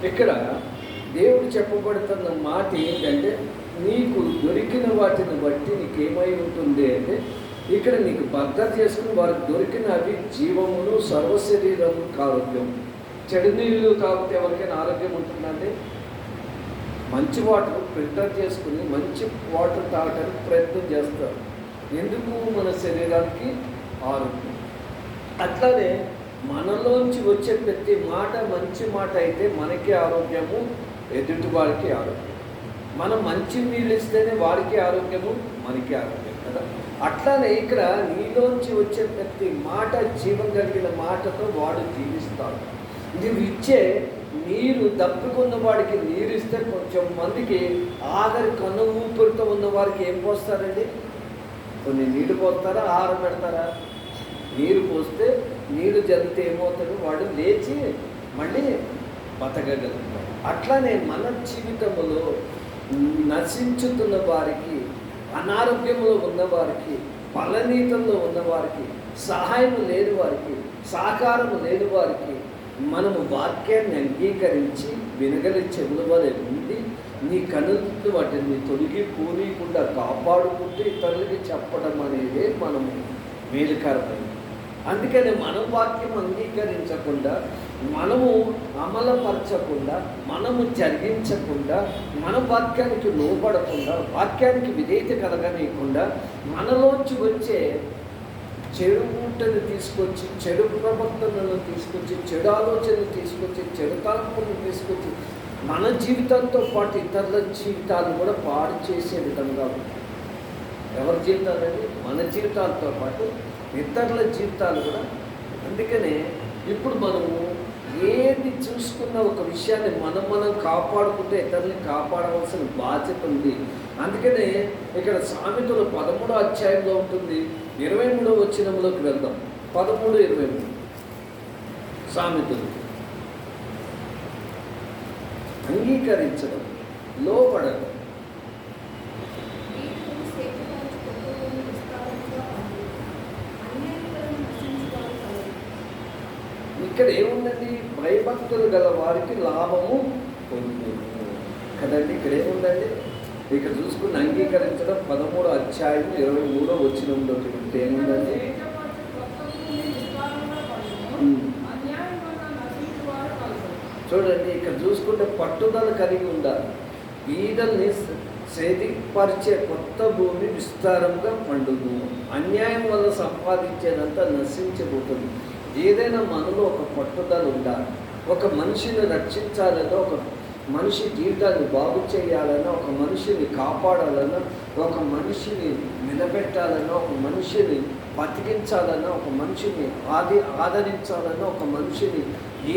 ఇక్కడ దేవుడు చెప్పబడుతున్న మాట ఏంటంటే, నీకు దొరికిన వాటిని బట్టి నీకేమై ఉంటుంది అంటే, ఇక్కడ నీకు భద్రత చేసుకుని వారికి దొరికిన అవి జీవమును సర్వశరీరము ఆరోగ్యం. చెడు నీళ్ళు తాగితే ఎవరికైనా ఆరోగ్యం ఉంటుందండి? మంచి వాటర్ ఫిల్టర్ చేసుకుని మంచి వాటర్ తాగడానికి ప్రయత్నం చేస్తారు. ఎందుకు? మన శరీరానికి ఆరోగ్యం. అట్లానే మనలోంచి వచ్చే ప్రతి మాట మంచి మాట అయితే మనకి ఆరోగ్యము, ఎదుటి వారికి ఆరోగ్యం. మనం మంచి నీళ్ళు ఇస్తేనే వారికి ఆరోగ్యము, మనకి ఆరోగ్యం కదా. అట్లానే ఇక్కడ నీలోంచి వచ్చే ప్రతి మాట జీవం కలిగిన మాటతో వాడు జీవిస్తాడు. నువ్వు ఇచ్చే నీరు దప్పుకున్న వాడికి నీరు ఇస్తే కొంచెం మందికి ఆఖరి కన్ను ఊపిరితో ఉన్న వారికి ఏం పోస్తారండి? కొన్ని నీళ్ళు పోస్తారా, ఆహారం పెడతారా? నీరు పోస్తే నీరు జరిగితే ఏమవుతాడు? వాడు లేచి మళ్ళీ బతకగలుగుతాడు. అట్లానే మన జీవితంలో నశించుతున్న వారికి, అనారోగ్యంలో ఉన్నవారికి, బలనీతంలో ఉన్నవారికి, సహాయం లేని వారికి, సహకారం లేని వారికి మనము వాక్యాన్ని అంగీకరించి వినగలి చెవుల వలె ఉండి నీ కనులు వాటిని తొలగిపోనీయకుండా కాపాడుకుంటూ ఇతరులకి చెప్పడం అనేదే మనము మేలుకరమైనది. అందుకని మనం వాక్యం అంగీకరించకుండా, మనము అమలుపరచకుండా, మనము జరిగించకుండా, మన వాక్యానికి లోబడకుండా, వాక్యానికి విధేయత కలగనీయకుండా మనలోంచి వచ్చే చెడు ఊటను తీసుకొచ్చి, చెడు ప్రవర్తనను తీసుకొచ్చి, చెడు ఆలోచనలు తీసుకొచ్చి, చెడు తలంపులను తీసుకొచ్చి మన జీవితంతో పాటు ఇతరుల జీవితాలు కూడా పాడు చేసే విధంగా ఉంటుంది. ఎవరి జీవితాలండి? మన జీవితాలతో పాటు ఇతరుల జీవితాలు కూడా. అందుకనే ఇప్పుడు మనము ఏది చూసుకున్న ఒక విషయాన్ని మనం కాపాడుకుంటే ఇతరుల్ని కాపాడవలసిన బాధ్యత ఉంది. అందుకనే ఇక్కడ సామెతలు 13వ అధ్యాయంలో ఉంటుంది. 23వ వచనంలోకి వెళ్దాం. 13:23 సామెతలు. అంగీకరించడం, లోబడడం. ఇక్కడ ఏముందండి? భయభక్తులు గల వారికి లాభము పొందును కదండి. ఇక్కడ ఏముందండి? ఇక్కడ చూసుకుని అంగీకరించడం 13వ అధ్యాయం 23వ వచనంలో ఏముందండి? చూడండి, ఇక్కడ చూసుకుంటే పట్టుదల కలిగి ఉండాలి. బీదల్ని సేదిపరిచే కొత్త భూమి విస్తారంగా పండును. అన్యాయం వల్ల సంపాదించేదంతా నశించబోతుంది. ఏదైనా మనలో ఒక పట్టుదల ఉండాలి. ఒక మనిషిని రక్షించాలన్నా, ఒక మనిషి జీవితాన్ని బాగు చేయాలన్నా, ఒక మనిషిని కాపాడాలన్నా, ఒక మనిషిని నిలబెట్టాలన్నా, ఒక మనిషిని బతికించాలన్నా, ఒక మనిషిని ఆదరించాలన్నా, ఒక మనిషిని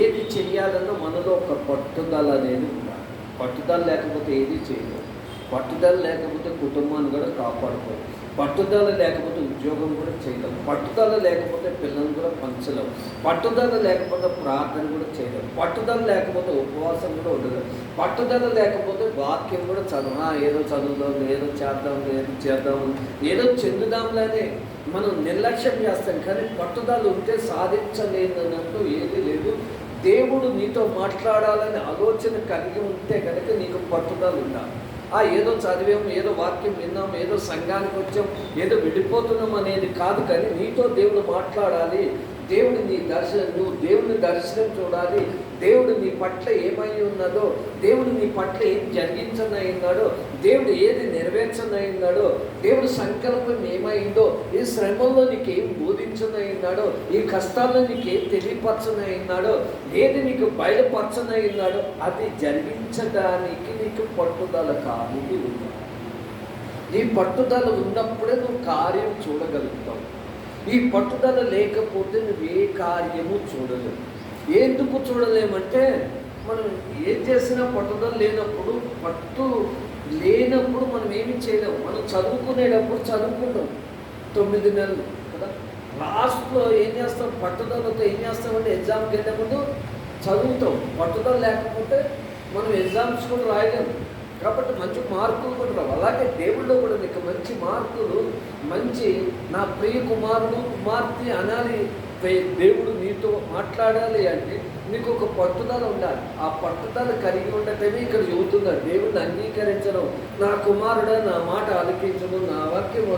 ఏది చెయ్యాలన్నా మనలో ఒక పట్టుదల అనేది ఉండాలి. పట్టుదల లేకపోతే ఏది చేయలేదు. పట్టుదల లేకపోతే కుటుంబాన్ని కూడా కాపాడుకోవాలి. పట్టుదల లేకపోతే ఉద్యోగం కూడా చేయలేము. పట్టుదల లేకపోతే పిల్లలు కూడా పంచలేము. పట్టుదల లేకపోతే ప్రార్థన కూడా చేయలేము. పట్టుదల లేకపోతే ఉపవాసం కూడా ఉండలేము. పట్టుదల లేకపోతే వాక్యం కూడా ఏదో చదువుదాం, ఏదో చేద్దాం, ఏదో చెందుదాంలానే మనం నిర్లక్ష్యం చేస్తాం. కానీ పట్టుదల ఉంటే సాధించలేదన్నట్టు ఏది లేదు. దేవుడు నీతో మాట్లాడాలని ఆలోచన కలిగి ఉంటే కనుక నీకు పట్టుదల ఉండాలి. ఏదో చదివాము, ఏదో వాక్యం విన్నాము, ఏదో సంఘానికి వచ్చాం, ఏదో విడిపోతున్నాం అనేది కాదు. కానీ నీతో దేవుడు మాట్లాడాలి. దేవుడు నువ్వు దేవుని దర్శనం చూడాలి. దేవుడు నీ పట్ల ఏమై ఉన్నదో, దేవుడు నీ పట్ల ఏం జరిగించనన్నాడో, దేవుడు ఏది నెరవేర్చనన్నాడో, దేవుడు సంకల్పం ఏమైందో, ఈ శ్రమంలో నీకేం బోధించనన్నాడో, ఈ కష్టాల్లో నీకేం తెలియపరచనన్నాడో, ఏది నీకు బయలుపరచనన్నాడో అది జరిగించడానికి నీకు పట్టుదల కలిగి ఉంది. ఈ పట్టుదల ఉన్నప్పుడే నువ్వు కార్యం చూడగలుగుతావు. ఈ పట్టుదల లేకపోతే నువ్వు ఏ కార్యము చూడలేవు. ఎందుకు చూడలేమంటే మనం ఏం చేసినా పట్టుదల లేనప్పుడు మనం ఏమి చేయలేము. మనం చదువుకునేటప్పుడు చదువుకుంటాం 9 నెలలు కదా. లాస్ట్లో ఏం చేస్తాం? పట్టుదలతో ఏం చేస్తామంటే ఎగ్జామ్కి వెళ్ళే ముందు చదువుతాం. పట్టుదల లేకపోతే మనం ఎగ్జామ్స్ కూడా రాయలేము. కాబట్టి మంచి మార్కులు కూడా రావు. అలాగే దేవుళ్ళో కూడా నీకు మంచి మార్కులు, మంచి నా ప్రియ కుమారుడు కుమార్తె అనాలి. దేవుడు నీతో మాట్లాడాలి అంటే నీకు ఒక పట్టుదల ఉండాలి. ఆ పట్టుదల కలిగి ఉండటమే ఇక్కడ చెబుతున్నాడు. దేవుడిని అంగీకరించడం, నా కుమారుడా నా మాట ఆలకించము, నా వాక్యం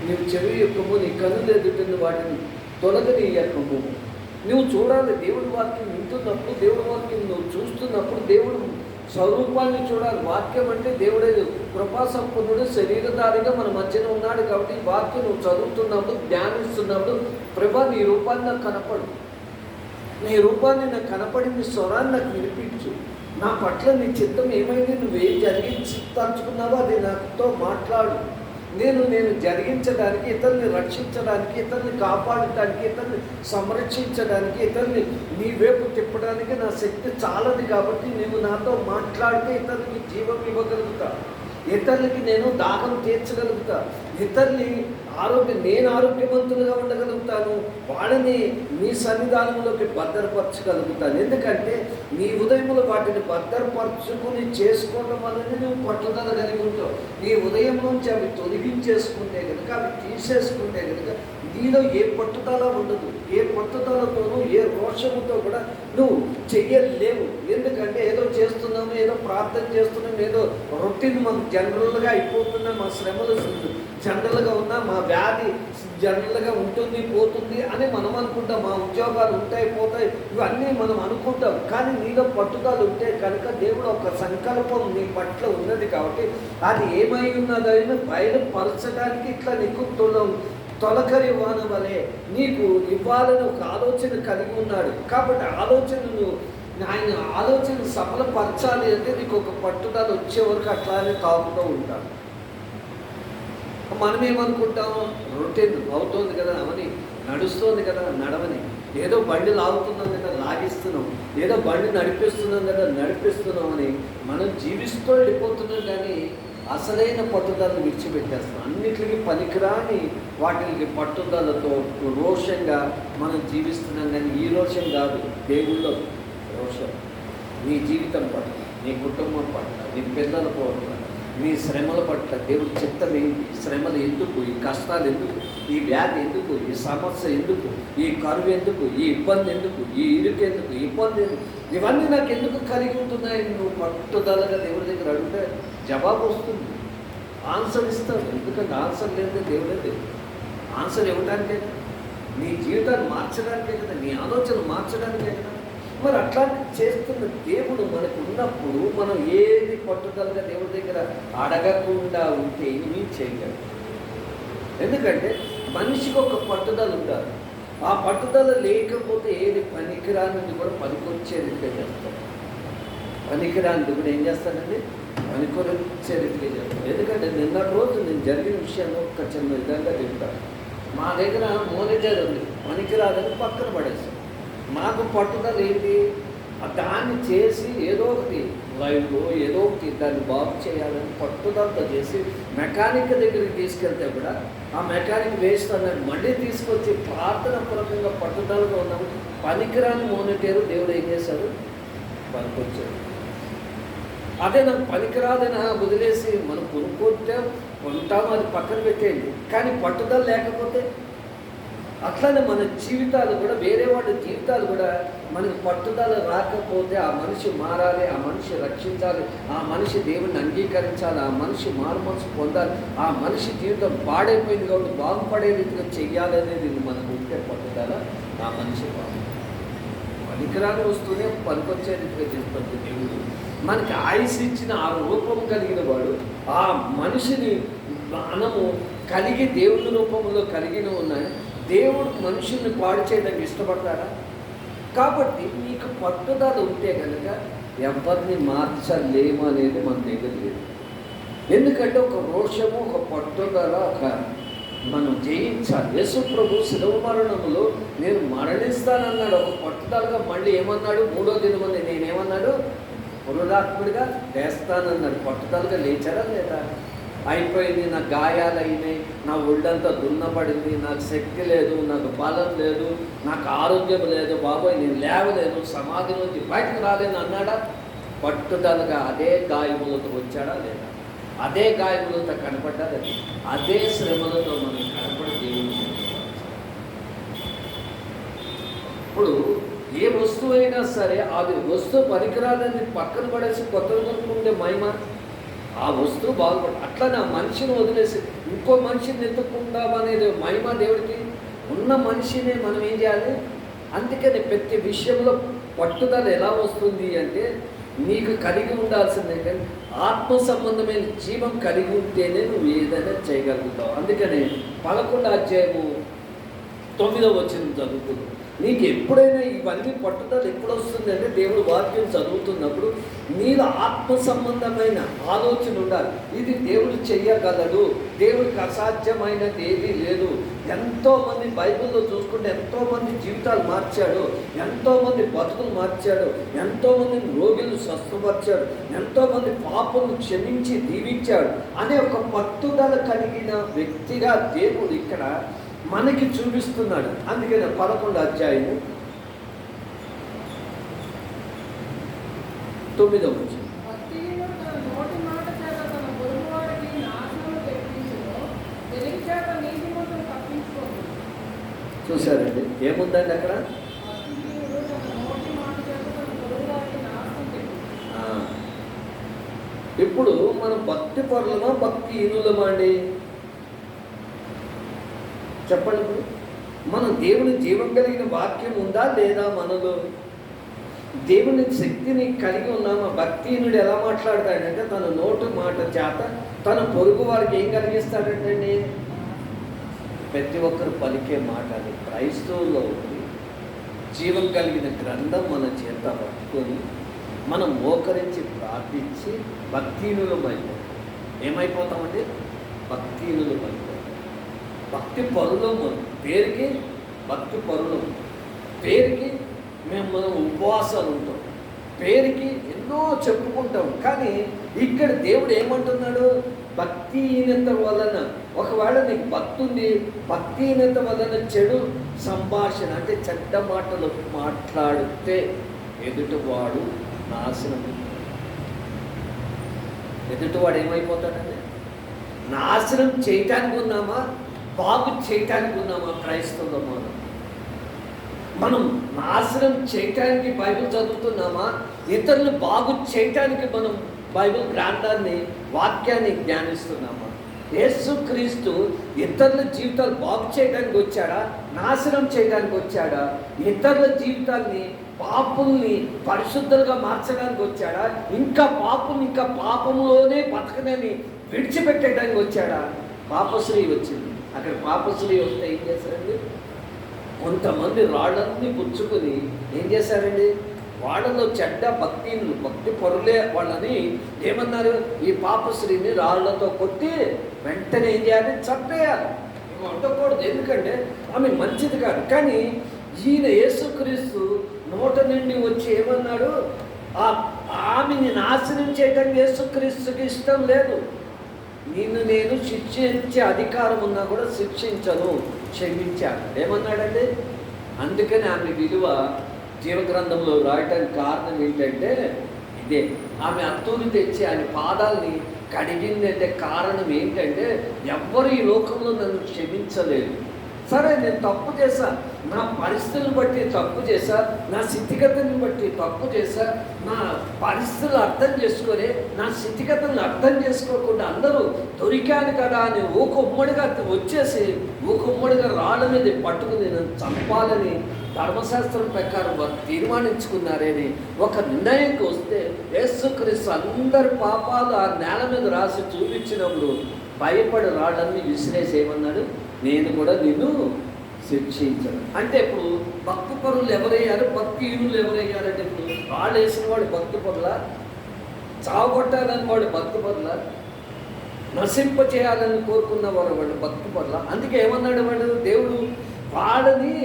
నీవు చెవి యొక్కము, నీ కనులు ఎదుటిన వాటిని తొలగనీయకము. నువ్వు చూడాలి. దేవుడి వాక్యం వింటున్నప్పుడు, దేవుడి వాక్యం నువ్వు చూస్తున్నప్పుడు దేవుడు స్వరూపాన్ని చూడాలి. వాక్యం అంటే దేవుడే కృపాసంపన్నుడు శరీరధారిగా మన మధ్యన ఉన్నాడు. కాబట్టి వాక్యం నువ్వు చదువుతున్నప్పుడు, ధ్యానిస్తున్నప్పుడు, ప్రభా నీ రూపాన్ని నాకు కనపడు, నీ రూపాన్ని నాకు కనపడి నీ స్వరాన్ని నాకు వినిపించు, నా పట్ల నీ చిత్తం ఏమైంది, నువ్వేం జరిగించదలుచుకున్నావో అది నాతో మాట్లాడు. నేను జరిగించడానికి, ఇతరుల్ని రక్షించడానికి, ఇతరుల్ని కాపాడటానికి, ఇతరుల్ని సంరక్షించడానికి, ఇతరుల్ని నీ వైపు తిప్పడానికి నా శక్తి చాలదు. కాబట్టి నీవు నాతో మాట్లాడితే ఇతరులకి జీవం ఇవ్వగలుగుతా, ఇతరులకి నేను దాహం తీర్చగలుగుతా, ఇతరుని నేను ఆరోగ్యవంతులుగా ఉండగలుగుతాను, వాళ్ళని నీ సన్నిధానంలోకి భద్రపరచగలుగుతాను. ఎందుకంటే నీ ఉదయములో వాటిని భద్రపరచుకుని చేసుకోవడం వల్లనే నువ్వు పట్టుదల కలిగి ఉంటావు. నీ ఉదయం నుంచి అవి తొలగించేసుకుంటే కనుక, అవి తీసేసుకుంటే కనుక నీలో ఏ పట్టుదల ఉండదు. ఏ పట్టుదలతోనూ ఏ రోషముతో కూడా నువ్వు చెయ్యలేవు. ఎందుకంటే ఏదో చేస్తున్నాము, ఏదో ప్రార్థన చేస్తున్నాము, ఏదో రొటీన్ మనకు జనరల్గా అయిపోతున్నా, మా శ్రమలు జనరల్గా ఉన్నా, మా వ్యాధి జనరల్గా ఉంటుంది పోతుంది అని మనం అనుకుంటాం, మా ఉద్యోగాలు ఉంటాయి పోతాయి ఇవన్నీ మనం అనుకుంటాం. కానీ నీలో పట్టుదల ఉంటే కనుక దేవుడు ఒక సంకల్పం నీ పట్ల ఉన్నది. కాబట్టి అది ఏమై ఉన్నదో బయలుపరచడానికి ఇట్లా నీకు తొలకరి వాన వలె నీకు ఇవ్వాలని ఒక ఆలోచన కలిగి ఉన్నాడు. కాబట్టి ఆలోచనను ఆయన ఆలోచన సఫలపరచాలి అంటే నీకు ఒక పట్టుదల వచ్చే వరకు అట్లానే తాగుతూ ఉంటాడు. మనం ఏమనుకుంటాం, రొటీన్ అవుతుంది కదా అవని, నడుస్తుంది కదా నడవని, ఏదో బండి లాగుతున్నాం కదా లాగిస్తున్నాం, ఏదో బండి నడిపిస్తున్నాం కదా నడిపిస్తున్నాం అని మనం జీవిస్తూ వెళ్ళిపోతున్నాం. కానీ అసలైన పట్టుదలను విడిచిపెట్టేస్తాం. అన్నిటికీ పనికిరాని వాటికి పట్టుదలతో రోషంగా మనం జీవిస్తున్నాం. కానీ ఈ రోషం కాదు, దేవుళ్ళో రోషం. నీ జీవితం పట్ల, నీ కుటుంబం పట్ల, నీ పిల్లల పట్ల, నీ శ్రమల పట్ల దేవుడి చిత్తం ఏంటి, శ్రమలు ఎందుకు, ఈ కష్టాలు ఎందుకు, ఈ వ్యాధి ఎందుకు, ఈ సమస్య ఎందుకు, ఈ కరువు ఎందుకు, ఈ ఇబ్బంది ఎందుకు, ఈ ఇరుకు ఎందుకు, ఈ ఇబ్బంది ఎందుకు, ఇవన్నీ నాకు ఎందుకు కలిగి ఉంటున్నాయి. నువ్వు పట్టుదలగా దేవుడి దగ్గర అడిగితే జవాబు వస్తుంది, ఆన్సర్ ఇస్తాడు. ఎందుకంటే ఆన్సర్ లేదంటే దేవుడే లేదు. ఆన్సర్ ఇవ్వడానికే కదా, నీ జీవితాన్ని మార్చడానికే కదా, నీ ఆలోచన మార్చడానికే కదా. మరి అట్లాంటి చేస్తున్న దేవుడు మనకు ఉన్నప్పుడు మనం ఏది పట్టుదలగా దేవుడి దగ్గర అడగకుండా ఉంటే ఏమీ చేయగలరు. ఎందుకంటే మనిషికి ఒక పట్టుదల ఉండాలి. ఆ పట్టుదల లేకపోతే ఏది పనికిరానిది కూడా పనికొచ్చేది చేస్తాం. పనికిరానిది కూడా ఏం చేస్తానండి, పనికొచ్చేది చేస్తాం. ఎందుకంటే నిన్నటి రోజు నేను జరిగిన విషయాన్ని ఒక చిన్న విధంగా చెప్తాను. మా దగ్గర మోనిటర్ ఉంది, పనికిరాదని పక్కన పడేస్తాం. మాకు పట్టుదల ఏంటి, దాన్ని చేసి ఏదో ఒకటి లైవ్లో ఏదో ఒకటి దాన్ని బాగు చేయాలని పట్టుదలతో చేసి మెకానిక్ దగ్గరికి తీసుకెళ్తే కూడా ఆ మెకానిక్ వేస్ట్ అన్నాడు, మళ్ళీ తీసుకొచ్చి ప్రార్థన పూర్వకంగా పట్టుదలతో ఉన్నప్పుడు పనికిరాని మోనిటరు దేవుడు ఏం చేశాడు, పనికొచ్చాడు. అదే నాకు పనికిరాదని వదిలేసి మనం కొనుక్కుంటే కొంటాము, అది పక్కన పెట్టేయండి. కానీ పట్టుదల లేకపోతే అట్లానే మన జీవితాలు కూడా, వేరే వాళ్ళ జీవితాలు కూడా మనకి పట్టుదల రాకపోతే ఆ మనిషి మారాలి, ఆ మనిషి రక్షించాలి, ఆ మనిషి దేవుడిని అంగీకరించాలి, ఆ మనిషి మారు మనసు పొందాలి, ఆ మనిషి జీవితం పాడైపోయింది కాబట్టి బాగుపడే రీతిగా చెయ్యాలనేది మనకు ఉంటే పట్టుదల, ఆ మనిషి పనికిరాని వస్తూనే పనికొచ్చే రీతిగా చేస్తుంది దేవుడు. మనకి ఆయుష్ ఇచ్చిన ఆ రూపం కలిగిన వాడు, ఆ మనిషిని మనము కలిగి దేవుని రూపంలో కలిగిన ఉన్నాయి. దేవుడు మనుషుల్ని పాడు చేయడానికి ఇష్టపడతాడా? కాబట్టి నీకు పట్టుదల ఉంటే కనుక ఎవరిని మార్చలేము అనేది మన దగ్గర లేదు. ఎందుకంటే ఒక రోషము, ఒక పట్టుదల, ఒక మనం జయించాలి. యేసు ప్రభు శిలువ మరణంలో నేను మరణిస్తానన్నాడు. ఒక పట్టుదలగా మళ్ళీ ఏమన్నాడు, 3వ దినమని నేనేమన్నాడు, పునరాత్ముడిగా లేస్తానన్నాడు. పట్టుదలగా లేచారా లేదా? అయిపోయింది, నా గాయాలు అయినాయి, నా ఒళ్ళంతా దున్నపడింది, నాకు శక్తి లేదు, నాకు బలం లేదు, నాకు ఆరోగ్యం లేదు, బాబాయ్ నేను లేవలేను, సమాధి నుంచి బయటకు రాలేను అన్నాడా? పట్టుదలగా అదే గాయములతో వచ్చాడా లేదా? అదే గాయములతో కనపడ్డా లేదా? అదే శ్రమలతో మనం కనపడి దేవుని ఇప్పుడు ఏ వస్తువు అయినా సరే అది వస్తువు పనికిరాదని పక్కన పడేసి కొత్తగా కొనుక్కుంటే మహిమ, ఆ వస్తువు బాగుపడ. అట్లా నా మనిషిని వదిలేసి ఇంకో మనిషిని ఎత్తుకుంటామనేది మహిమ దేవుడికి. ఉన్న మనిషినే మనం ఏం చేయాలి? అందుకని ప్రతి విషయంలో పట్టుదల ఎలా వస్తుంది అంటే, నీకు కలిగి ఉండాల్సిందే కానీ ఆత్మ సంబంధమైన జీవం కలిగి ఉంటేనే నువ్వు ఏదైనా చేయగలుగుతావు. అందుకని 11వ అధ్యాయము 9వ వచనం చదువుతుంది. నీకు ఎప్పుడైనా ఇవన్నీ పట్టుదల ఎప్పుడు వస్తుంది అంటే, దేవుడు వాక్యం చదువుతున్నప్పుడు నీలో ఆత్మ సంబంధమైన ఆలోచన ఉండాలి. ఇది దేవుడు చెయ్యగలడు, దేవుడికి అసాధ్యమైనది ఏదీ లేదు. ఎంతోమంది బైబిల్లో చూసుకుంటే ఎంతోమంది జీవితాలు మార్చాడు, ఎంతోమంది బతుకులు మార్చాడు, ఎంతోమంది రోగులు స్వస్థపరిచాడు, ఎంతోమంది పాపను క్షమించి దీవించాడు అనే ఒక పట్టుదల కలిగిన వ్యక్తిగా దేవుడు ఇక్కడ మనకి చూపిస్తున్నాడు. అందుకని 11వ అధ్యాయము 9వ వచనం. చూసారండి ఏముందండి అక్కడ? ఇప్పుడు మనం భక్తి పరులమా భక్తిహీనులమా అండి? చెప్పండి. ఇప్పుడు మనం దేవుని జీవం కలిగిన వాక్యం ఉందా లేదా మనలో? దేవుని శక్తిని కలిగి ఉన్నామా? భక్తిహీనుడు ఎలా మాట్లాడతాడంటే తన నోటు మాట చేత తన పొరుగు వారికి ఏం కలిగిస్తాడంటండి? ప్రతి ఒక్కరు పలికే మాట. అది క్రైస్తవుల్లో జీవం కలిగిన గ్రంథం మన చేత పట్టుకొని మనం మోకరించి ప్రార్థించి భక్తిహీనులమైపోతాం. ఏమైపోతామంటే భక్తిహీనులమైపోతాం. భక్తి పరులము పేరుకి, భక్తి పరులం పేరుకి మనం ఉపవాసాలు ఉంటాం, పేరుకి ఎన్నో చెప్పుకుంటాం. కానీ ఇక్కడ దేవుడు ఏమంటున్నాడు? భక్తిహీనత వలన, ఒకవేళ నీకు భక్తి ఉంది, భక్తిహీనత వలన చెడు సంభాషణ అంటే చెడ్డ మాటలు మాట్లాడితే ఎదుటివాడు నాశనం. ఎదుటివాడు ఏమైపోతాడంటే, నాశనం చేయటానికి ఉన్నామా బాగు చేయటానికి ఉన్నామా? క్రైస్తవులు మనం నాశనం చేయటానికి బైబిల్ చదువుతున్నామా? ఇతరులు బాగు చేయటానికి మనం బైబిల్ గ్రంథాన్ని వాక్యాన్ని ధ్యానిస్తున్నామా? యేసుక్రీస్తు ఇతరుల జీవితాలు బాగు చేయడానికి వచ్చాడా, నాశనం చేయడానికి వచ్చాడా? ఇతరుల జీవితాన్ని, పాపుల్ని పరిశుద్ధులుగా మార్చడానికి వచ్చాడా, ఇంకా పాపంలోనే బతకనని విడిచిపెట్టడానికి వచ్చాడా? పాపశ్రీ వచ్చింది. అక్కడ పాపశ్రీ వస్తే ఏం చేశారండి? కొంతమంది రాళ్ళన్నీ పుచ్చుకొని ఏం చేశారండి? వాళ్ళలో చెడ్డ భక్తి పరులే వాళ్ళని ఏమన్నారు? ఈ పాపశ్రీని రాళ్లతో కొట్టి వెంటనే ఏం చేయాలి? చంపేయాలి. ఉండకూడదు, ఎందుకంటే ఆమె మంచిది కాదు. కానీ ఈయన యేసుక్రీస్తు నోట నుండి వచ్చి ఏమన్నాడు? ఆమెని నాశనం చేయటం యేసుక్రీస్తుకి ఇష్టం లేదు. నేను శిక్షించే అధికారం ఉన్నా కూడా శిక్షించను, క్షమించాను ఏమన్నాడండి? అందుకని ఆమె విలువ జీవగ్రంథంలో రాయటానికి కారణం ఏంటంటే ఇదే. ఆమె అత్తూరు తెచ్చి ఆయన పాదాలని కడిగింది అంటే కారణం ఏంటంటే, ఎవ్వరు ఈ లోకంలో నన్ను క్షమించలేదు. సరే, నేను తప్పు చేశా, నా పరిస్థితులను బట్టి తప్పు చేశా, నా స్థితిగతులను బట్టి తప్పు చేశా, నా పరిస్థితులు అర్థం చేసుకొని నా స్థితిగతులను అర్థం చేసుకోకుండా అందరూ దొరికాను కదా అని ఊకొమ్మడిగా వచ్చేసి ఊకొమ్మడిగా రాళ్ళ మీద పట్టుకుని నన్ను చంపాలని ధర్మశాస్త్రం ప్రకారం వారు తీర్మానించుకున్నారని ఒక నిర్ణయంకి వస్తే, యేసుక్రీస్తు అందరి పాపాలు ఆ నేల మీద రాసి చూపించినప్పుడు భయపడి రాళ్ళన్నీ విసిరేసేయమన్నాడు, నేను కూడా నిన్ను శిక్షించను. అంటే ఇప్పుడు భక్తి పరులు ఎవరయ్యారు, భక్తిహీనులు ఎవరయ్యారంటే, ఇప్పుడు రాళ్ళు వేసిన వాడు భక్తి పరుల, చావగొట్టాలని వాడు భక్తి పరుల, నశింప చేయాలని కోరుకున్న వాడు భక్తి పరుల. అందుకే ఏమన్నాడు వాడు? దేవుడు వాడని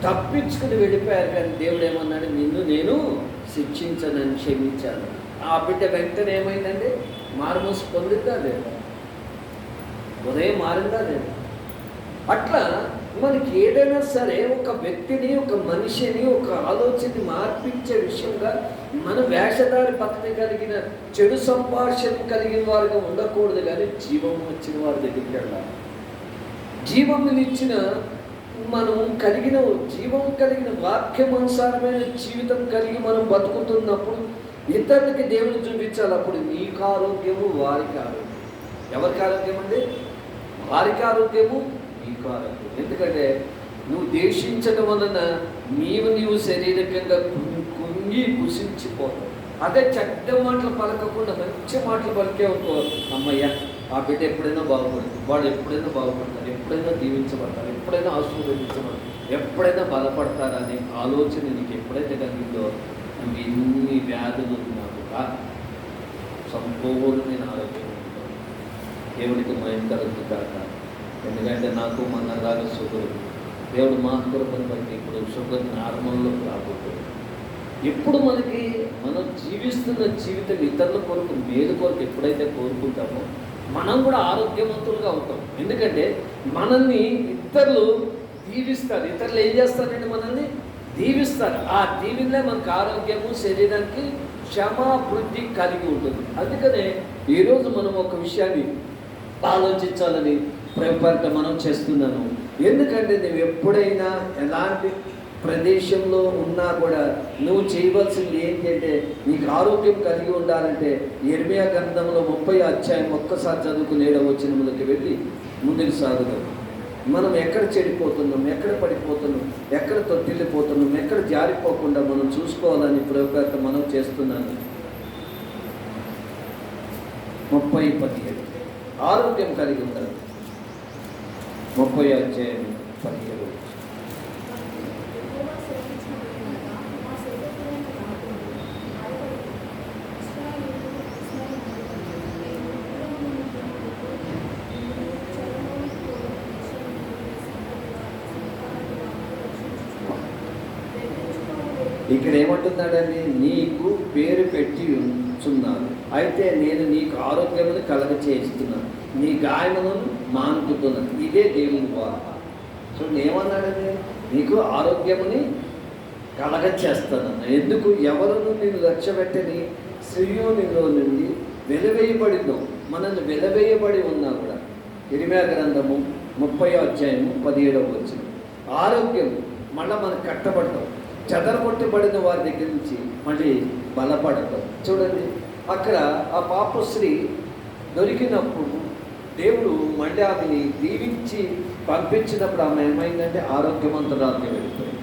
తప్పించుకుని వెళ్ళిపోయారు, కానీ దేవుడు ఏమన్నాడు? నిన్ను నేను శిక్షించనని క్షమించాను. ఆ బిడ్డ వెంటనే ఏమైందండి? మారుమూసి పొందిందా లేదా? ఉదయం మారిందా లేదా? అట్లా మనకి ఏదైనా సరే ఒక వ్యక్తిని, ఒక మనిషిని, ఒక ఆలోచనని మార్పించే విషయంగా మన వేషధారి పద్ధతి కలిగిన చెడు సంభాషణ కలిగిన వారుగా ఉండకూడదు, కానీ జీవం వచ్చిన వారి దగ్గరికి వెళ్ళాలి. జీవమునిచ్చిన మనం జీవం కలిగిన వాక్యమనుసారమైన జీవితం కలిగి మనం బతుకుతున్నప్పుడు ఇతరులకి దేవుని చూపించాలి. అప్పుడు నీకు ఆరోగ్యము, వారికి ఆరోగ్యం. ఎవరికి ఆరోగ్యం అండి? వారికి ఆరోగ్యము, నీకు ఆరోగ్యం. ఎందుకంటే నువ్వు దేశించడం వలన నీవు శారీరకంగా కుంగి కుసించిపోతావు. అదే చెడ్డ మాటలు పలకకుండా మంచి మాటలు పలికే అనుకో, అమ్మయ్య ఆ బిడ్డ ఎప్పుడైనా బాగుపడుతుంది, వాడు ఎప్పుడైనా బాగుపడతారు, ఎప్పుడైనా దీవించబడతారు, ఎప్పుడైనా ఆశీర్వదించబడతారు, ఎప్పుడైనా బలపడతారనే ఆలోచన నీకు ఎప్పుడైతే కలిగిందో నువ్వు ఎన్ని వ్యాధులు ఉన్నావుగా సంపూర్ణమైన ఆరోగ్యం ఉంటావు. దేవుడికి మయం కలుగుతుంది కాక. ఎందుకంటే నాకు మొన్నలాగా షుగర్, దేవుడు మా కృపను బట్టి ఇప్పుడు షుగర్ నార్మల్లోకి రాబోతుంది. ఎప్పుడు మనం జీవిస్తున్న జీవితం ఇతరుల కొరకు, మేలు కొరకు ఎప్పుడైతే కోరుకుంటామో మనం కూడా ఆరోగ్యవంతులుగా అవుతాం. ఎందుకంటే మనల్ని ఇతరులు దీవిస్తారు. ఇతరులు ఏం చేస్తారంటే మనల్ని దీవిస్తారు. ఆ దీవెనలే మనకు ఆరోగ్యము, శరీరానికి క్షమాభివృద్ధి కలిగి ఉంటుంది. అందుకనే ఈరోజు మనం ఒక విషయాన్ని ఆలోచించాలని ప్రయత్నం మనం చేస్తున్నాను. ఎందుకంటే నువ్వు ఎప్పుడైనా ఎలాంటి ప్రదేశంలో ఉన్నా కూడా నువ్వు చేయవలసింది ఏంటంటే, నీకు ఆరోగ్యం కలిగి ఉండాలంటే యెర్మయా గ్రంథంలో 30వ అధ్యాయం ఒక్కసారి చదువుకుని 7వ వచనంలోకి వెళ్ళి ముందుకు సాగుదాం. మనం ఎక్కడ చెడిపోతున్నాం, ఎక్కడ పడిపోతున్నాం, ఎక్కడ తొట్టిల్లిపోతున్నాం, ఎక్కడ జారిపోకుండా మనం చూసుకోవాలని ప్రయత్నం మనం చేస్తున్నాను. 30:17 ఆరోగ్యం కలిగి ఉండాలి. 30వ అధ్యాయం 17. ఇక్కడ ఏమంటున్నాడండి? నీకు పేరు పెట్టి ఉంచున్నాను, అయితే నేను నీకు ఆరోగ్యమును కలగ చేస్తున్నాను, నీ గాయములను మాన్పుతున్నాను. ఇదే దేవుని వార్త. సో ఏమన్నాడండి? నీకు ఆరోగ్యముని కలగ చేస్తానన్నా. ఎందుకు? ఎవరును నేను లక్ష్యపెట్టని సియోనులో నుండి వెలివేయబడిందో, మనల్ని వెలివేయబడి ఉన్నా కూడా. యెర్మయా గ్రంథము 30వ అధ్యాయము 17వ వచనం. ఆరోగ్యం మళ్ళీ మనకు కట్టబడతాం. చెదరగొట్టబడిన వారి దగ్గర నుంచి మళ్ళీ బలపడతాం. చూడండి, అక్కడ ఆ పాపశ్రీ దొరికినప్పుడు దేవుడు మళ్ళీ ఆమెని దీవించి పంపించినప్పుడు ఆమె ఏమైందంటే ఆరోగ్యవంతురాలుగా వెళ్ళిపోయింది,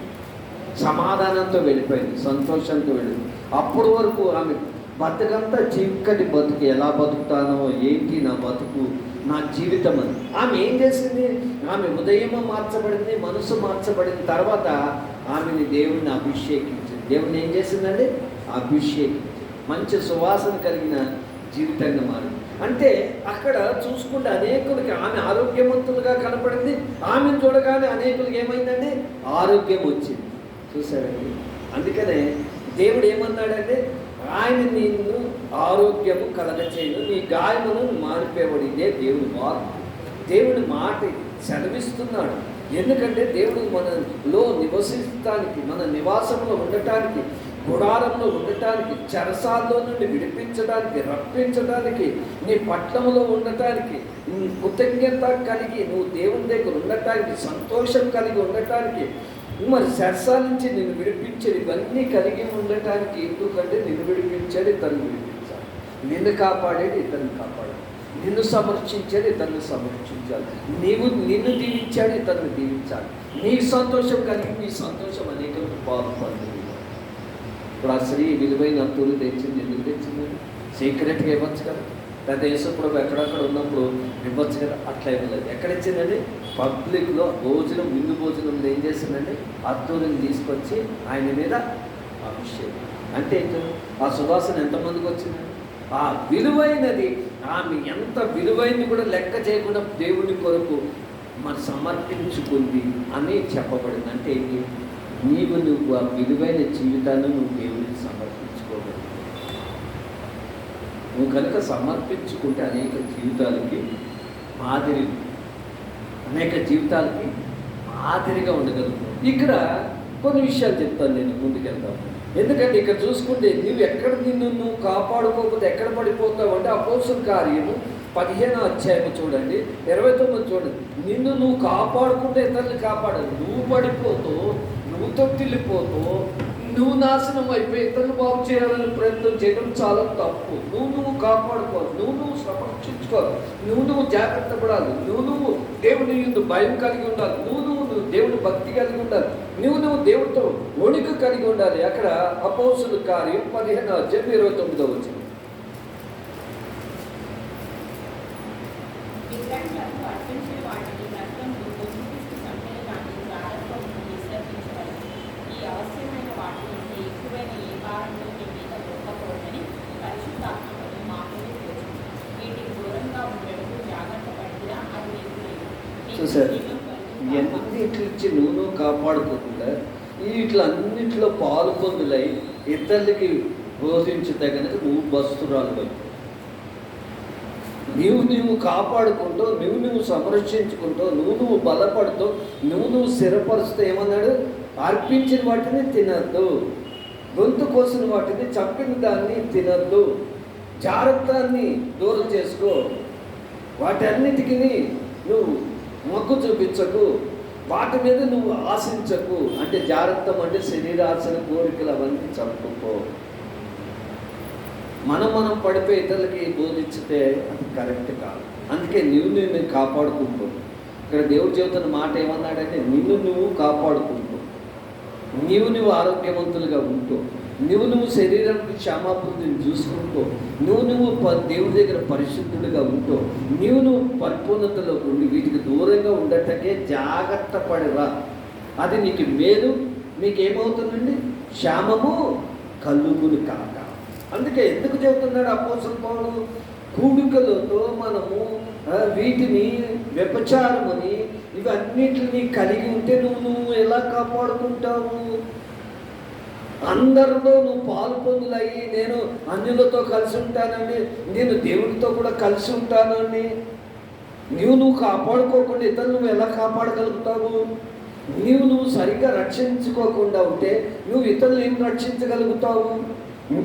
సమాధానంతో వెళ్ళిపోయింది, సంతోషంతో వెళ్ళిపోయింది. అప్పటి వరకు ఆమె బతుకంతా చీకటి బతుకు, ఎలా బతుకుతానో ఏంటి నా బతుకు, నా జీవితం అని. ఆమె ఏం చేసింది? ఆమె ఉదయం మార్చబడింది, మనసు మార్చబడిన తర్వాత ఆమెని దేవుడిని అభిషేకించింది. దేవుడిని ఏం చేసిందండి? అభిషేకించింది. మంచి సువాసన కలిగిన జీవితంగా మారింది. అంటే అక్కడ చూసుకుంటే అనేకులకి ఆమె ఆరోగ్యవంతులుగా కనపడింది. ఆమెను చూడగానే అనేకులకి ఏమైందండి? ఆరోగ్యం వచ్చింది. చూసారండి? అందుకనే దేవుడు ఏమన్నాడంటే, ఆయన నిన్ను ఆరోగ్యము కలగచేయను, నీ గాయమును మానిపోయాడు. ఇదే దేవుని వార్త. దేవుని మాట సెలవిస్తున్నాడు. ఎందుకంటే దేవుడు మనలో నివసించడానికి, మన నివాసంలో ఉండటానికి, గుడారంలో ఉండటానికి, చెరసాల్లో నుండి విడిపించడానికి, రప్పించడానికి, నీ పట్టణంలో ఉండటానికి, కృతజ్ఞత కలిగి నువ్వు దేవుని దగ్గర ఉండటానికి, సంతోషం కలిగి ఉండటానికి, మరి చెరసాల నుంచి నిన్ను విడిపించేది ఇవన్నీ కలిగి ఉండటానికి. ఎందుకంటే నిన్ను విడిపించేది ఇతరులు విడిపించాలి, నిన్ను కాపాడేది ఇతరుని కాపాడాలి, నిన్ను సమర్శించేది ఇతరుని సమర్శించాలి, నిన్ను దీవించాడు ఇతరుని దీవించాలి. నీ సంతోషం కలిగి నీ సంతోషం అనేకలకు బాగుపడుతుంది. ఇప్పుడు ఆ స్త్రీ విలువైన అత్తులు తెచ్చింది. ఎందుకు తెచ్చింది? సీక్రెట్గా ఇవ్వచ్చు కదా. పెద్ద యేసుప్రభు ఎక్కడక్కడ ఉన్నప్పుడు ఇవ్వచ్చు కదా. అట్లా ఇవ్వలేదు. ఎక్కడ ఇచ్చిందండి? పబ్లిక్లో భోజనం, విందు భోజనంలో ఏం చేసిందండి? అత్తూరిని తీసుకొచ్చి ఆయన మీద అభిషేకం. అంటే ఆ సువాసన ఎంతమందికి వచ్చిందండి? ఆ విలువైనది, ఆమె ఎంత విలువైనది కూడా లెక్క చేయకుండా దేవుని కొరకు మరి సమర్పించుకుంది అని చెప్పబడింది. అంటే ఏంటి? నువ్వు ఆ విలువైన జీవితాన్ని నువ్వు దేవునికి సమర్పించుకోగలవు. నువ్వు కనుక సమర్పించుకుంటే అనేక జీవితాలకి మాదిరిగా ఉండగలుగుతావు. ఇక్కడ కొన్ని విషయాలు చెప్తాను, నేను ముందుకెళ్తాను. ఎందుకంటే ఇక్కడ చూసుకుంటే నువ్వు ఎక్కడ నిన్ను కాపాడుకోకపోతే ఎక్కడ పడిపోతావు అంటే అపోస్తుల కార్యము 15వ అధ్యాయం చూడండి, 29 చూడండి. నిన్ను నువ్వు కాపాడుకుంటే ఇతరులు కాపాడదు. నువ్వు పడిపోతూ, నువ్వు తొట్టిల్లిపోతూ, నువ్వు నాశనం అయిపోయి ఇతరులు బాగు చేయాలని ప్రయత్నం చేయడం చాలా తప్పు. నువ్వు కాపాడుకోవాలి, నువ్వు సంరక్షించుకోవాలి, నువ్వు జాగ్రత్త పడాలి, నువ్వు దేవుని యందు భయం కలిగి ఉండాలి, నువ్వు దేవుని భక్తి కలిగి ఉండాలి, నువ్వు దేవుడితో వణుకు కలిగి ఉండాలి. అక్కడ అపోస్తుల కార్యం 15వ అధ్యాయం 29వ వచనం. చూసారు, ఎన్నిటిచ్చి నువ్వు కాపాడుకోకుండా వీటిలన్నింటిలో పాలు పొందులై ఇతరులకి బోధించదగినది నువ్వు బస్తురాలు. నువ్వు కాపాడుకుంటూ, నువ్వు సంరక్షించుకుంటూ, నువ్వు బలపడుతూ, నువ్వు స్థిరపరుస్తూ ఏమన్నాడు? అర్పించిన వాటిని తినద్దు, గొంతు కోసిన వాటిని, చంపిన దాన్ని తినద్దు, జాగ్రత్తని దూరం చేసుకో, వాటన్నిటికీ నువ్వు మొగ్గు చూపించకు, వాటి మీద నువ్వు ఆశించకు. అంటే జాగ్రత్తం అంటే శరీరాశన కోరికలు అవన్నీ చంపుకో. మనం పడిపోయి ఇతరులకి బోధించితే అది కరెక్ట్ కాదు. అందుకే నిన్ను కాపాడుకుంటూ, ఇక్కడ దేవుడు చెబుతున్న మాట ఏమన్నాడంటే, నువ్వు కాపాడుకుంటూ, నువ్వు ఆరోగ్యవంతులుగా ఉంటూ, నువ్వు శరీరానికి క్షమాపృతిని చూసుకుంటూ, నువ్వు దేవుడి దగ్గర పరిశుద్ధుడిగా ఉంటూ, నువ్వు పరిపూర్ణతలో ఉండి వీటికి దూరంగా ఉండటకే జాగ్రత్త పడిరా. అది నీకు మేలు. మీకేమవుతుందండి? క్షేమము కలుగును కాక. అందుకే ఎందుకు చెబుతున్నాడు అపోస్తలుడు పౌలు? కూడికలతో మనము వీటిని వ్యభిచారమని ఇవన్నిటిని కలిగి ఉంటే నువ్వు ఎలా కాపాడుకుంటావు? అందరిలో నువ్వు పాలు పొందులయ్యి, నేను అన్యులతో కలిసి ఉంటానండి, నేను దేవుడితో కూడా కలిసి ఉంటానండి, నువ్వు కాపాడుకోకుండా ఇతరులు నువ్వు ఎలా కాపాడగలుగుతావు? నువ్వు సరిగ్గా రక్షించుకోకుండా ఉంటే నువ్వు ఇతరులు ఏం రక్షించగలుగుతావు?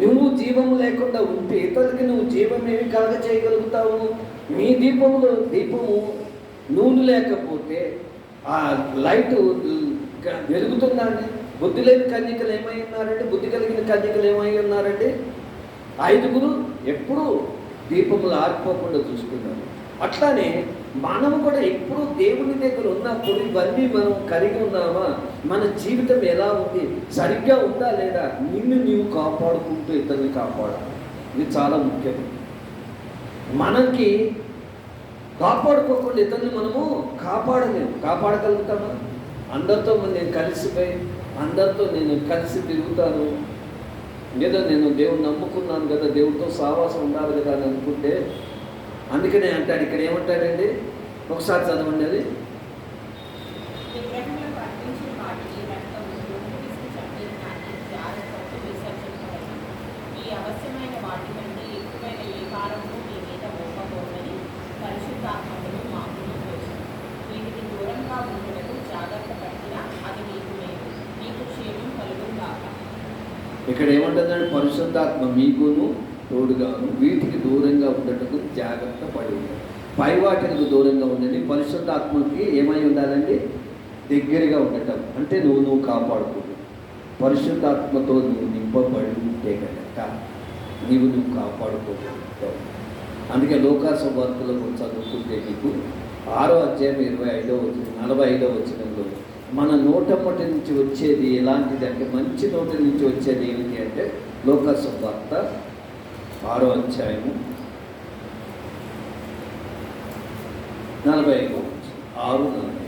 నువ్వు జీవము లేకుండా ఉంటే ఇతరులకి నువ్వు జీవం ఏమి కలగ చేయగలుగుతావు? నీ దీపము నూనె లేకపోతే ఆ లైట్ వెలుగుతుందండి. బుద్ధి లేని కన్యకలు ఏమై ఉన్నారండి? బుద్ధి కలిగిన కన్యకలు ఏమై ఉన్నారండి? 5 ఎప్పుడూ దీపములు ఆరిపోకుండా చూసుకున్నారు. అట్లానే మనము కూడా ఎప్పుడు దేవుని దగ్గర ఉన్నప్పుడు ఇవన్నీ మనం కలిగి ఉన్నామా? మన జీవితం ఎలా ఉంది? సరిగ్గా ఉందా లేదా? నీవు కాపాడుకుంటూ ఇతరుని కాపాడాలి. ఇది చాలా ముఖ్యం. మనకి కాపాడుకోకుండా ఇతరుని మనము కాపాడలేము. కాపాడగలుగుతామా? అందరితో నేను కలిసిపోయి అందరితో నేను కలిసి తిరుగుతాను, ఏదో నేను దేవుని నమ్ముకున్నాను కదా, దేవుడితో సావాసం ఉండాలి కదా అని అనుకుంటే, అందుకనే అంటాడు. ఇక్కడ ఏమంటాడండి? ఒకసారి చదవండి అది. ఇక్కడ ఏమంటుందంటే, పరిశుద్ధాత్మ మీకును తోడుగాను వీటికి దూరంగా ఉండటకు జాగ్రత్త పడి ఉండాలి. పై వాటికి దూరంగా ఉండండి. పరిశుద్ధాత్మకి ఏమై ఉండాలండి? దగ్గరగా ఉండటం. అంటే నువ్వు కాపాడుకోడు. పరిశుద్ధాత్మతో నువ్వు నింపబడి ఉంటే కనుక నువ్వు కాపాడుకోగలుగుతావు. అందుకే లోకాసు వార్తలో చదువుకుంటే నీకు 6వ అధ్యాయం 45వ వచనంలో మన నోటప్పటి నుంచి వచ్చేది ఎలాంటిది అంటే, మంచి నోటి నుంచి వచ్చేది ఏమిటి అంటే, లోకాసు వార్త 6వ అధ్యాయము 45 6:45.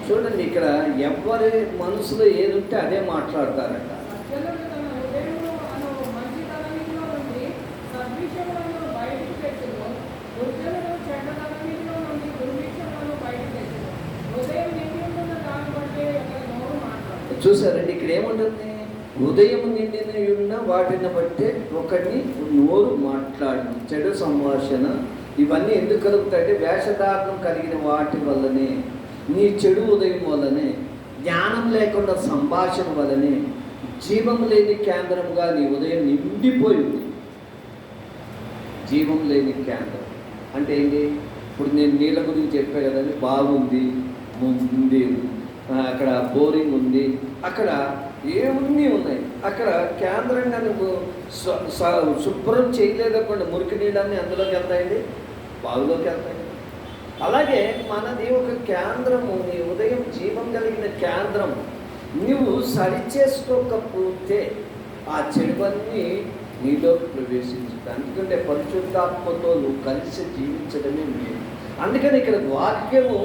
చూడండి, ఇక్కడ ఎవరి మనసులో ఏదుంటే అదే మాట్లాడతారట. చూసారండి, ఇక్కడ ఏముంటుంది? ఉదయం నిండిన ఉన్న వాటిని బట్టే ఒకటిని నోరు మాట్లాడి చెడు సంభాషణ ఇవన్నీ ఎందుకు కలుగుతాయంటే వేషధారణం కలిగిన వాటి వల్లనే. నీ చెడు ఉదయం వల్లనే, జ్ఞానం లేకుండా సంభాషణ వల్లనే జీవం లేని కేంద్రముగా నీ ఉదయం నిండిపోయింది. జీవం లేని కేంద్రం అంటే ఏంటి? ఇప్పుడు నేను నీళ్ళ గురించి చెప్పా కదండి, బాగుంది, ఉంది, అక్కడ బోరింగ్ ఉంది, అక్కడ ఏమన్నీ ఉన్నాయి. అక్కడ కేంద్రంగా నువ్వు శుభ్రం చేయలేదనుకోండి, మురికి నీళ్ళన్నీ అందులోకి వెళ్తాయండి, బావిలోకి వెళ్తాయి. అలాగే మనది ఒక కేంద్రము, నీ ఉదయం జీవం కలిగిన కేంద్రం. నువ్వు సరిచేసుకోకపోతే ఆ చెడువన్నీ నీలో ప్రవేశించుతాయి. ఎందుకంటే పరిశుద్ధాత్మతో నువ్వు కలిసి జీవించడమే మేలు. అందుకని ఇక్కడ వాక్యము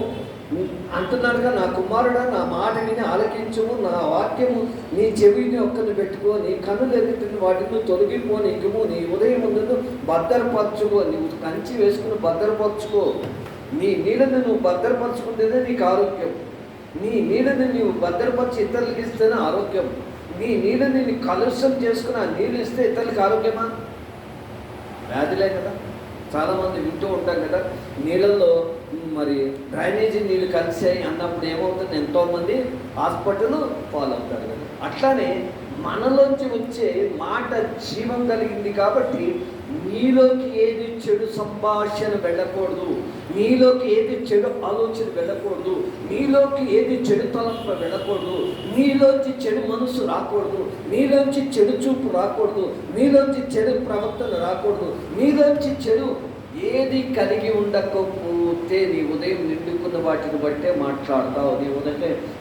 అంటున్నాడుగా, నా కుమారుడా నా మాట విని ఆలకించుము, నా వాక్యము నీ చెవిని ఒక్కని పెట్టుకో, నీ కన్నులు ఎదుటిని వాటిని తొలగిపోనికము, నీ ఉదయం ముందు భద్రపరచుకో, నీవు కంచి వేసుకుని భద్రపరచుకో. నీ నీళ్ళని నువ్వు భద్రపరచుకుంటేనే నీకు ఆరోగ్యం. నీ నీళ్ళని నీవు భద్రపరిచి ఇతరులకు ఇస్తేనే ఆరోగ్యం. నీ నీళ్ళని నీ కలుషం చేసుకుని ఆ నీళ్ళు ఇస్తే ఇతరులకు ఆరోగ్యమా? వ్యాధులే కదా. చాలామంది వింటూ ఉంటాం కదా, నీళ్ళల్లో మరి డ్రైనేజీ నీళ్ళు కలిసాయి అన్నప్పుడు ఏమవుతుంది, ఎంతోమంది హాస్పిటల్ ఫాలో అవుతారు కదా. అట్లానే మనలోంచి వచ్చే మాట జీవం కలిగింది కాబట్టి నీలోకి ఏది చెడు సంభాషణ వెళ్ళకూడదు, నీలోకి ఏది చెడు ఆలోచన వెళ్ళకూడదు, నీలోకి ఏది చెడు తలంపు వెళ్ళకూడదు, నీలోంచి చెడు మనసు రాకూడదు, నీలోంచి చెడు చూపు రాకూడదు, నీలోంచి చెడు ప్రవర్తన రాకూడదు. నీలోంచి చెడు ఏది కలిగి ఉండకపోతే నీ ఉదయం నిండుకున్న వాటిని బట్టే మాట్లాడతావు.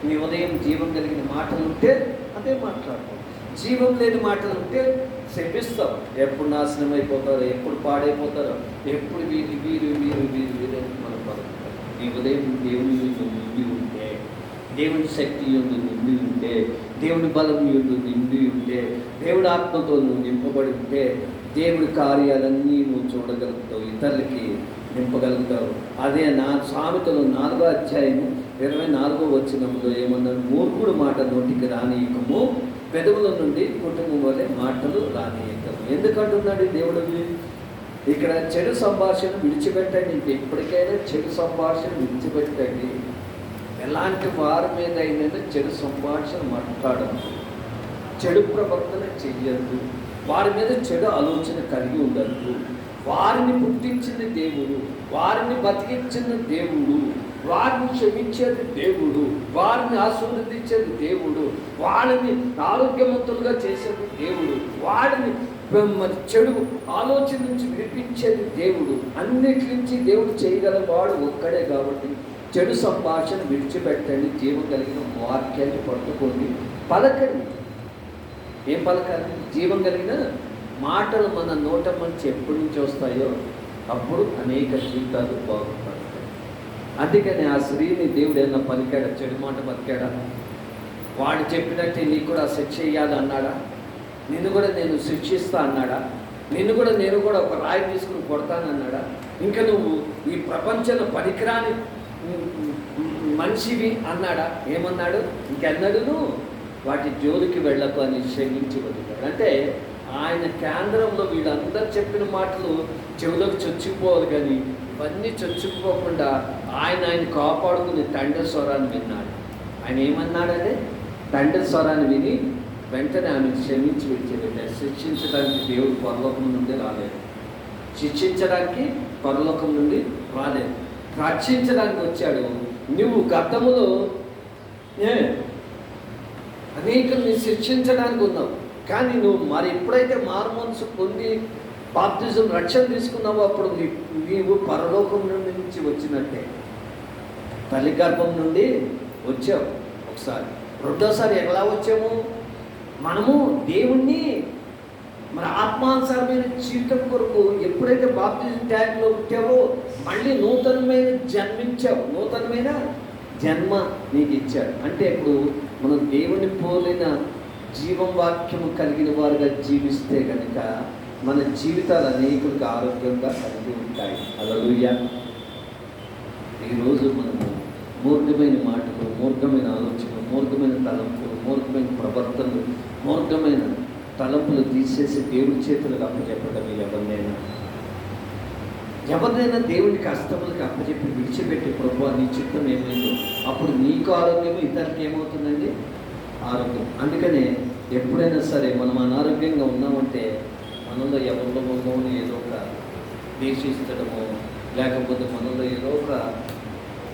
నీ ఉదయం జీవం కలిగిన మాటలు ఉంటే అదే మాట్లాడతావు. జీవం లేని మాటలు ఉంటే శపిస్తావు. ఎప్పుడు నాశనం అయిపోతారో, ఎప్పుడు పాడైపోతారో, ఎప్పుడు వీరు వీరు వీరు వీరు వీరు మనం పడుతుంటాం. నీ ఉదయం దేవుని నిండి ఉంటే, దేవుని శక్తి నిండి ఉంటే, దేవుని బలం నిండి ఉంటే, దేవుడి ఆత్మతో నువ్వు నింపబడి ఉంటే, దేవుడి కార్యాలన్నీ నువ్వు చూడగలుగుతావు, ఇతరులకి నింపగలుగుతావు. అదే నా సామెతలు 4వ అధ్యాయము 24వ వచనంలో ఏమన్నాడు? మూర్ఖుడు మాట నోటికి రానియకము, పెదవుల నుండి కుటుంబం వల్లే మాటలు రానియకము. ఎందుకంటున్నాడు దేవుడు? ఇక్కడ చెడు సంభాషణ విడిచిపెట్టండి. ఎప్పటికైనా చెడు సంభాషణ విడిచిపెట్టండి. ఎలాంటి వారి మీద అయినా చెడు సంభాషణ మాట్లాడదు, చెడు ప్రవర్తన చెయ్యద్దు, వారి మీద చెడు ఆలోచన కలిగి ఉండద్దు. వారిని పుట్టించిన దేవుడు, వారిని బతికించిన దేవుడు, వారిని క్షమించేది దేవుడు, వారిని ఆశీర్వదించేది దేవుడు, వాళ్ళని ఆరోగ్యవంతులుగా చేసేది దేవుడు, వాడిని మరి చెడు ఆలోచన నుంచి విడిపించేది దేవుడు. అన్నిటి నుంచి దేవుడు చేయగల వాడు ఒక్కడే. కాబట్టి చెడు సంభాషణ విడిచిపెట్టండి, జీవం కలిగిన వాక్యాన్ని పట్టుకోండి, పలకండి. ఏం పలకాలి? జీవం కలిగిన మాటలు మన నోట మంచి ఎప్పటి నుంచి వస్తాయో అప్పుడు అనేక జీవితాలు బాగుపడతాయి. అందుకని ఆ స్త్రీని దేవుడు ఏమన్నా పలికాడా? చెడు మాట పలికాడా? వాడు చెప్పినట్టే నీకు కూడా శిక్ష చేయాలి అన్నాడా? నిన్ను కూడా నేను శిక్షిస్తా అన్నాడా? నేను కూడా ఒక రాయి తీసుకుని కొడతానన్నాడా? ఇంకా నువ్వు ఈ ప్రపంచంలో పనికిరాని మనిషివి అన్నాడా? ఏమన్నాడు? ఇంకెన్నడూ వాటి జోలికి వెళ్ళకు అని క్షమించి వదిలాడు. అంటే ఆయన కేంద్రంలో వీళ్ళందరూ చెప్పిన మాటలు చెవులకు చొచ్చుకుపోవాలి, కానీ ఇవన్నీ చొచ్చుకుపోకుండా ఆయన కాపాడుకుని తండ్రి స్వరాన్ని విన్నాడు. ఆయన ఏమన్నాడంటే తండ్రి స్వరాన్ని విని వెంటనే ఆమె క్షమించి విడిచిపెట్టాడు. శిక్షించడానికి దేవుడు పరలోకం నుండి రాలేదు, శిక్షించడానికి పరలోకం నుండి రాలేదు, రక్షించడానికి వచ్చాడు. నువ్వు గతములో అనేకుల్ని శిక్షించడానికి ఉన్నావు, కానీ నువ్వు మరి ఎప్పుడైతే మారుమనసు పొంది బాప్తిజం రక్షణ తీసుకున్నావో అప్పుడు నీవు పరలోకం నుంచి వచ్చినట్టే. తల్లి గర్భం నుండి వచ్చావు ఒకసారి, రెండోసారి ఎలా వచ్చాము? మనము దేవుణ్ణి మన ఆత్మానుసారమైన జీవితం కొరకు ఎప్పుడైతే బాప్తిజం ట్యాంక్లో పుట్టావో మళ్ళీ నూతనమైన జన్మించావు, నూతనమైన జన్మ నీకు ఇచ్చాడు. అంటే ఇప్పుడు మనం దేవుని పోలిన జీవం వాక్యము కలిగిన వారుగా జీవిస్తే కనుక మన జీవితాలు అనేకులకు ఆరోగ్యంగా కలిగి ఉంటాయి. హల్లెలూయా. ఈరోజు మనము మూర్ఖమైన మాటలు, మూర్ఖమైన ఆలోచనలు, మూర్ఖమైన తలంపులు, మూర్ఖమైన ప్రవర్తనలు, మూర్ఖమైన తలంపులు తీసేసి దేవుడి చేతులకు అప్పచెప్పడం. ఎవరినైనా దేవునికి హస్తములకు అప్పచెప్పి విడిచిపెట్టి ప్రభు ప్రభు నీ చిత్తం ఏమైందో, అప్పుడు నీకు ఆరోగ్యం, ఇతరులకు ఏమవుతుందండి? ఆరోగ్యం. అందుకనే ఎప్పుడైనా సరే మనం అనారోగ్యంగా ఉన్నామంటే మనలో ఎవరిలో మగమని ఏదో ఒక దేశిస్తడమో, లేకపోతే మనలో ఏదో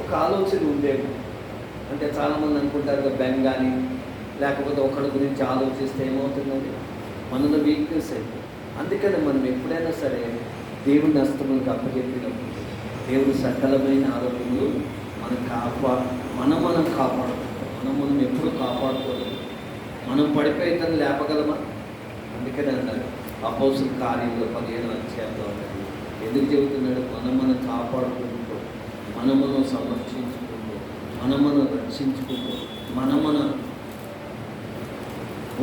ఒక ఆలోచన ఉండేది. అంటే చాలామంది అనుకుంటారు బెంగ్ కానీ, లేకపోతే ఒకరి గురించి ఆలోచిస్తే ఏమవుతుందండి? మనలో వీక్నెస్ అయిపోతుంది. అందుకని మనం ఎప్పుడైనా సరే దేవుని హస్తములకు అప్పచెప్పినప్పుడు దేవుడు సకలమైన ఆరోగ్యములు మనం కాపాడుకుంటాం. మనం ఎప్పుడు కాపాడుకోలేదు. మనం పడిపోయితే లేపగలమా? అందుకనే అన్నారు అపోస్తలుల కార్యంలో 15వ అధ్యాయంలో ఎందుకు చెబుతున్నాడు? మనం కాపాడుకుంటూ, మనం సంరక్షించుకుంటూ, మనం రక్షించుకుంటూ, మనం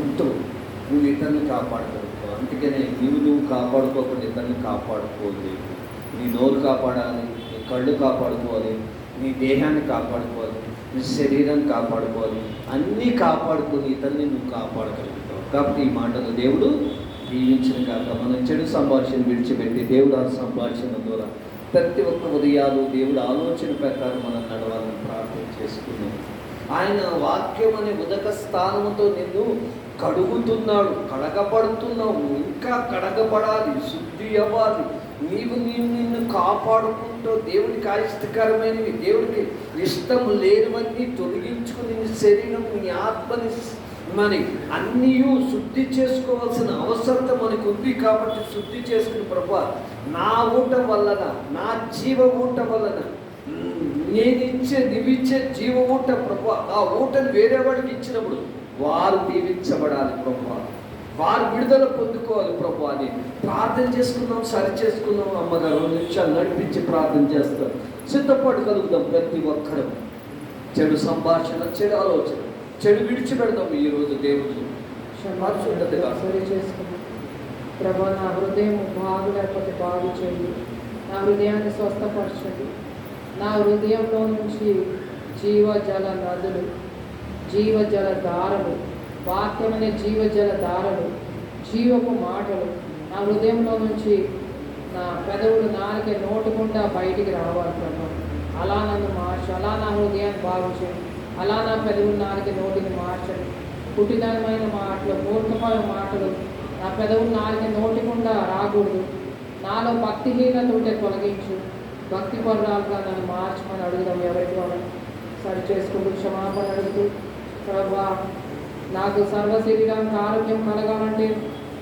ఉంటూ నువ్వు ఇతరులను కాపాడుకోవచ్చు. అందుకనే నువ్వు కాపాడుకోకుండా ఇతరులను కాపాడుకోలేదు. నీ నోరు కాపాడాలి, నీ కళ్ళు కాపాడుకోవాలి, నీ దేహాన్ని కాపాడుకోవాలి, నీ శరీరాన్ని కాపాడుకోవాలి. అన్నీ కాపాడుకొని ఇతరుని నువ్వు కాపాడగలుగుతావు. కాబట్టి ఈ మాటలు దేవుడు దీవించిన కాక మనం చెడు సంభాషణ విడిచిపెట్టి దేవుడు ఆ సంభాషణ ద్వారా ప్రతి ఒక్క ఉదయాలు దేవుడు ఆలోచన ప్రకారం మనం నడవాలని ప్రార్థన చేసుకున్నాం. ఆయన వాక్యం అనే ఉదక స్థానంతో నిన్ను కడుగుతున్నాడు, కడగబడుతున్నావు. ఇంకా కడగబడాలి, శుద్ధి అవ్వాలి. నిన్ను కాపాడుకుంటూ దేవుడికి అయిష్టకరమైనవి, దేవుడికి ఇష్టం లేనివన్నీ తొలగించుకుని నీ శరీరం, నీ ఆత్మని మరి అన్నీ శుద్ధి చేసుకోవాల్సిన అవసరత మనకు ఉంది. కాబట్టి శుద్ధి చేసుకుని ప్రభువా నా ఊట వలన, నా జీవ ఊట వలన, నీవిచ్చే జీవ ఊట ప్రభువా, ఆ ఊటను వేరే వాడికి ఇచ్చినప్పుడు వారు దీవించబడాలి ప్రభువా, వారు విడుదల పొందుకోవాలి ప్రభువా అని ప్రార్థన చేసుకుందాం. సరి చేసుకుందాం. అమ్మగారు 2 నిమిషాలు నడిపించి ప్రార్థన చేస్తాం. సిద్ధపడగలుగుతాం. ప్రతి ఒక్కరూ చెడు సంభాషణ, చెడు ఆలోచన, చెడు విడిచిపెడదాం. ఈరోజు దేవుడు సరి చేసుకున్నాం. ప్రభా నా హృదయం బాగు లేకపోతే బాగు చేయండి, నా హృదయాన్ని స్వస్థపరచండి. నా హృదయంలో నుంచి జీవజల నదులు, జీవజల ధారలు, వాక్యమనే జీవజల ధారలు, జీవపు మాటలు నా హృదయంలో నుంచి నా పెదవులు, నాలుక, నోటుకుండా బయటికి రావాలి ప్రభా. అలా నన్ను మార్చు, అలా నా హృదయాన్ని బాగు చేయండి, అలా నా పెదవులు, నాలుక, నోటిని మార్చండి. పుట్టిదనమైన మాటలు, మూర్ఖమైన మాటలు నా పెదవులు, నాలుక, నోటికుండా రాకూడదు. నాలో భక్తిహీనత ఉంటే తొలగించు, భక్తి పరురాలుగా నన్ను మార్చమని అడుగుదాం. ఎవరికి వాళ్ళు సరి చేసుకుంటూ క్షమాపణ అడుగుతూ, ప్రభా నాకు సర్వ శరీరానికి ఆరోగ్యం కలగాలంటే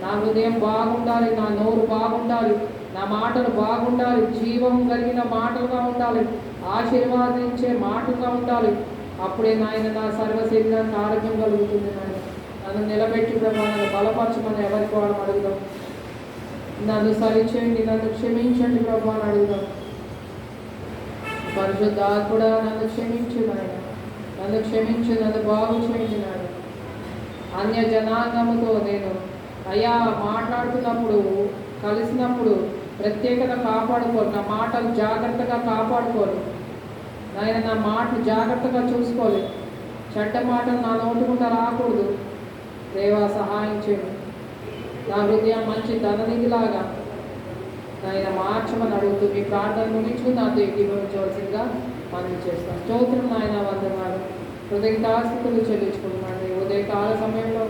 నా హృదయం బాగుండాలి, నా నోరు బాగుండాలి, నా మాటలు బాగుండాలి, జీవం కలిగిన మాటలుగా ఉండాలి, ఆశీర్వాదించే మాటలుగా ఉండాలి. అప్పుడే నాయన నా సర్వ శరీరానికి ఆరోగ్యం కలుగుతుంది. నాయన నన్ను నిలబెట్టి ప్రభా నన్ను బలపరచమని ఎవరికి వాళ్ళు అడుగుదాం. నన్ను సరిచేయండి, నన్ను క్షమించండి ప్రభా అని అడుగుదాం. పరిశుద్ధాత్ముడా నన్ను క్షమించు నాయన, నన్ను క్షమించు, నన్ను బాగు చేయండి నాయన. అన్య జనాంగముతో నేను అయ్యా మాట్లాడుతున్నప్పుడు, కలిసినప్పుడు ప్రత్యేకత కాపాడుకోరు, నా మాటలు జాగ్రత్తగా కాపాడుకోరు నాయన, నా మాటలు జాగ్రత్తగా చూసుకోవాలి. చెడ్డ మాటలు నా నోటుకుండా రాకూడదు. దేవా సహాయం చేయండి. నా హృదయం మంచి ధననిధిలాగా నాయన మార్చమని అడుగుతూ మీ ప్రార్థన ముగించుకుని నాతో ఏకీభవించవలసిందిగా మనం చేస్తాం. స్తోత్రం నాయన, వందనాలు, హృదయతాస్థితులు చెల్లించుకుంటున్నాను. ఉదయకాల సమయంలో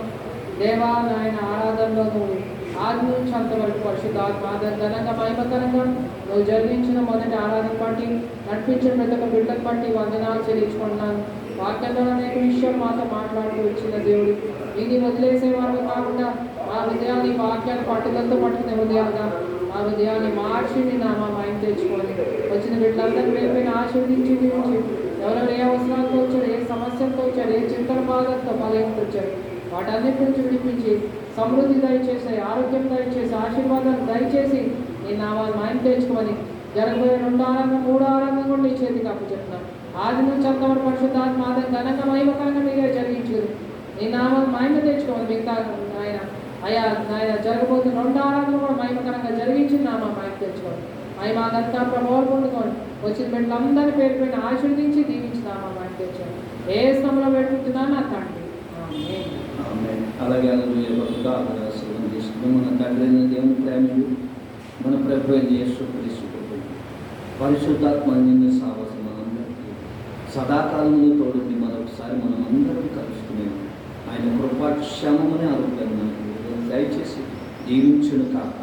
దేవా నాయన ఆరాధనలో నువ్వు ఆది నుంచి అంతవరకు పరిశుద్ధాత్మ ఘనంగా మహిమకరంగా నువ్వు జరిగించిన మొదటి ఆరాధన బట్టి, నడిపించిన ప్రతి ఒక్క బిడ్డకు బట్టి వందనాలు చెల్లించుకుంటున్నాను. వాక్యంలో అనేక విషయాలు మాతో మాట్లాడుతూ వచ్చిన దేవుడు ఇది వదిలేసేవారు కాకుండా మా హృదయాన్ని వాక్యాన్ని పట్టుదలతో పట్టుకునే హృదయాలుగా మా హృదయాన్ని మార్చి నీ నామం తెచ్చుకోండి. వచ్చిన బిడ్డలందరూ రేపైనా ఆశీర్వదించి దీవించి, ఎవరెవరు ఏ అవసరాలతో వచ్చారు, ఏ సమస్యలతో వచ్చారు, ఏ చింతన బాధలతో బలయంతో వచ్చారు, వాటన్నిటి నుంచి విడిపించి సమృద్ధి దయచేసి, ఆరోగ్యం దయచేసి, ఆశీర్వాదాలు దయచేసి నీ నామాన్ని మాయం తెచ్చుకోమని జరగబోయే 2 ఆనందం 3 ఆనందం కూడా నీ చేతికి అప్పచెప్తున్నాను. ఆది నుంచి అంతవరకు పరిశుద్ధాత్మ ఘనంగా మహిమకరంగా మీరే జరిగించారు. నీ నామాన్ని మహిమ తెచ్చుకోమని మిగతా ఆయన అయ్యా నాయన జరగబోతున్న 2 ఆరాధనలు కూడా మహిమకరంగా జరిగించి నామా మహిమ తెచ్చుకోండి. మహిమ ఘనత ప్రభావం పొందుకోండి. వచ్చిన బిడ్డలందరినీ పేరు పైన ఆశీర్వదించి దీవించి నామా మహిమ తెచ్చుకోండి. ఏ స్థలంలో పెట్టుకుంటున్నా నా తండ్రి. అలాగే మన తండ్రి దేవుని ప్రేమలు, మన ప్రభు యేసు క్రీస్తు పరిశుద్ధాత్మ నిన్ను సావసం సదాకాలంలో తోడుండి మరొకసారి మనం అందరం కలుసుకునేది ఆయన కృపాక్షేమమనే ఆరోగ్యాన్ని మనకు దయచేసి దీవించును కాక.